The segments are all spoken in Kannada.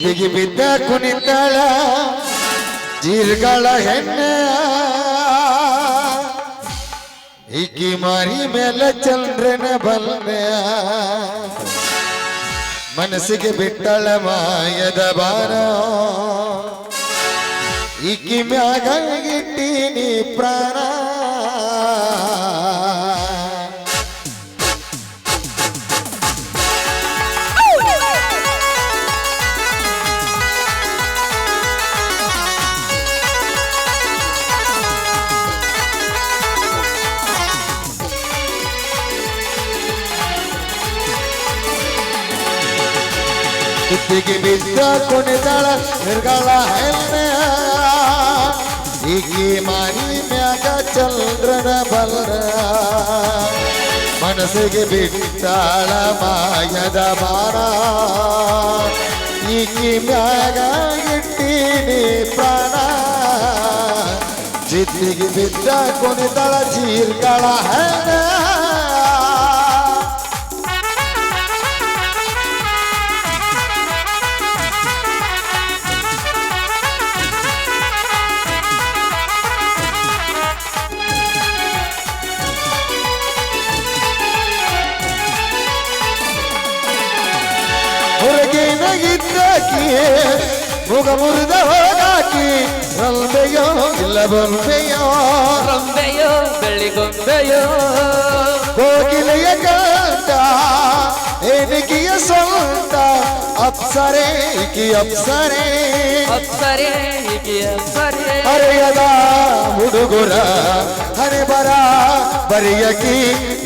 ಬಿಗಿ ಬಿದ್ದ ಕುಣಿತಾಳ ಜೀರ್ಗಳ ಹೆಣ್ಣೆ ಈಕಿ ಮಾರಿ ಮೇಲೆ ಚಂದ್ರನ ಬಲ್ಲೆ ಮನಸ್ಸಿಗೆ ಬಿಟ್ಟಳ ಮಾಯದ ಬಾರ ಈಕಿ ಮ್ಯಾಗ ಗಿಟ್ಟೀನಿ ಪ್ರಾಣ ಕುತ್ತಿಗೆ ಬಿದ್ದ ಕುಣಿತಾಳ ನಿರ್ಗಳ ಹೆಣ್ಣೆ ಈಕಿ ಮಾರಿ ಮ್ಯಾಗ ಚಂದ್ರನ ಬಲ್ರ ಮನಸ್ಸಿಗೆ ಬಿಟ್ಟಾಳ ಮಾಯದ ಬಾರ ಈಕಿ ಮ್ಯಾಗ ಇಟ್ಟೀನಿ ಪ್ರಾಣ ಜಿದ್ದಿಗೆ ಬಿದ್ದ ಕುಣಿತಾಳ ಜೀರ್ಗಳ ಹೆಣ್ಣೆ ಹೊರಗಿನಗಿದ್ದಾಕಿ ಮುಗ ಮುರಿದ ಹೋಗಾಕಿ ರಂಬೆಯೋ ಇಲ್ಲ ಬೊಂಬೆಯೋ ರಂಬೆಯೋ ಬೆಳಿಗೊಂಬೆಯೋ ಕೋಗಿಲೆಯ ಕಂಠ ಏನಿಗೆಯ ಸೊಂಟ ಅಪ್ಸರೆ ಈಕಿ ಅಪ್ಸರೆ ಅಪ್ಸರೆ ಈಕಿ ಅಪ್ಸರೆ ಹರೆಯದ ಹುಡುಗುರ ಹರೆ ಬರ ಬರಿಯಕಿ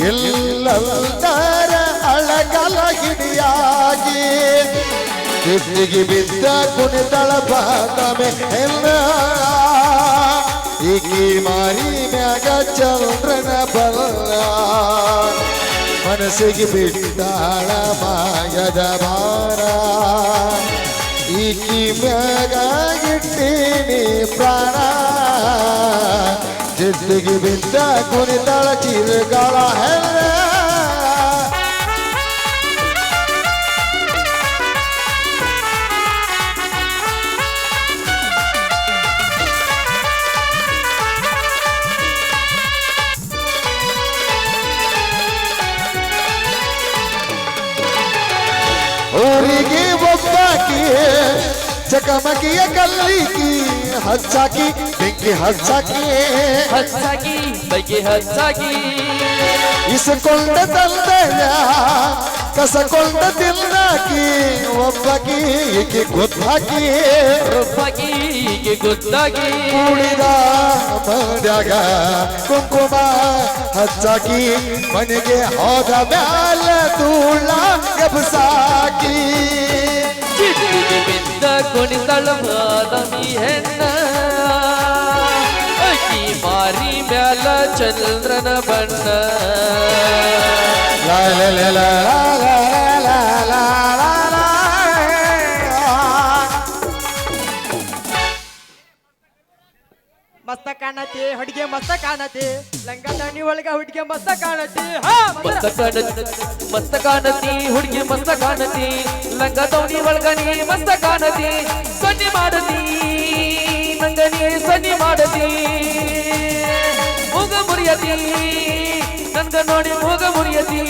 ಎಲ್ಲರ ಅಳಗಲ ಹಿಡಿಯಾಗಿ ಕಿತ್ತಿಗೆ ಬಿದ್ದ ಕುಣಿತಳ ಬಾತಮೆ ಎಲ್ಲ ಈಕಿ ಮಾರಿ ಮ್ಯಾಗ ಚಂದ್ರನ ಬಲ್ಲ ಮನಸ್ಸಿಗೆ ಬಿಟ್ಟಾಳ ಮಾಯದ ಭಾರ ಈಕಿ ಮ್ಯಾಗ ಇಟ್ಟೀನಿ ಪ್ರಾಣ ಜಿದ್ದಿಗೆ ಬಿದ್ದ ಕುಣಿತಳ ಚಿರಗಳ ಹೆಲ್ಲ ಊರಿಗೆ ಒಬ್ಬಾಕಿ ಚಕಮಕಿಯ ಕಲ್ಲಿಕಿ ಹಚ್ಚಾಕಿ ಬೆಂಕಿ ಹಚ್ಚಾಕಿ ಹಚ್ಚಾಕಿ ಬಗೆ ಹಚ್ಚಾಕಿ ಇಸಕೊಂಡ ತಂದೆಯ ಕಸಕೊಂಡ ತಿನ್ನಾಕಿ ಒಬ್ಬಾಕಿ ಈಕೆ ಗೊತ್ತಾಕಿ ಒಬ್ಬಾಕಿ ಈಕೆ ಗೊತ್ತಾಗಿ ಕೂಡಿದ ಮಡ್ಯಾಗ ಕುಂಕುಮ ಹಚ್ಚಾಕಿ ಮನೆಗೆ ಹೋದ ಮ್ಯಾಲ ಧೂಳ ಎಬ್ಸಾಕಿ ಚಿಟ್ಟಿಗೆ ಬಿದ್ದ ಕುಣಿತಳ ಬಾದಾಮಿ ಹೆಣ್ಣ ಅಕ್ಕಿ ಮಾರಿ ಮ್ಯಾಲ ಚಂದ್ರನ ಬಣ್ಣ ಲಾ ಲಾ ಲಾ ಲಾ ಲಾ ಲಾ ಲಾ ಲಾ ಲಾ. ಮಸ್ತ ಕಾಣತಿ ಹುಡುಗಿ ಮಸ್ತ ಕಾಣತಿ ಲಂಗ ದಾಣಿ ಒಳಗ ಹುಡುಗಿ ಮಸ್ತ ಕಾಣತಿ ಮಸ್ತ ಕಾಣತಿ ಹುಡುಗಿ ಮಸ್ತ ಕಾಣತಿ ಲಂಗ ದೌನಿ ಒಳಗನಿ ಮಸ್ತ ಕಾಣತಿ ಸನ್ನಿ ಮಾಡತಿ ನಂಗನಿ ಸನ್ನಿ ಮಾಡತಿ ಮೂಗ ಮುರಿಯತಿ ನನ್ಗ ನೋಡಿ ಮೂಗ ಮುರಿಯತಿ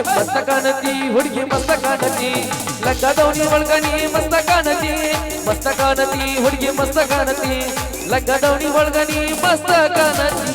ಮಸ್ತ ಕಾಣತಿ ಹುಡುಗಿ ಮಸ್ತ ಕಾಣತಿ ಲಂಗ ದೌನಿ ಒಳಗನಿ ಮಸ್ತ ಕಾಣತಿ ಹುಡುಗಿ ಮಸ್ತ ಕಾಣತಿ ಲಂಗ ದೌನಿ ಒಳಗನಿ ಮಸ್ತ ಕಾಣತಿ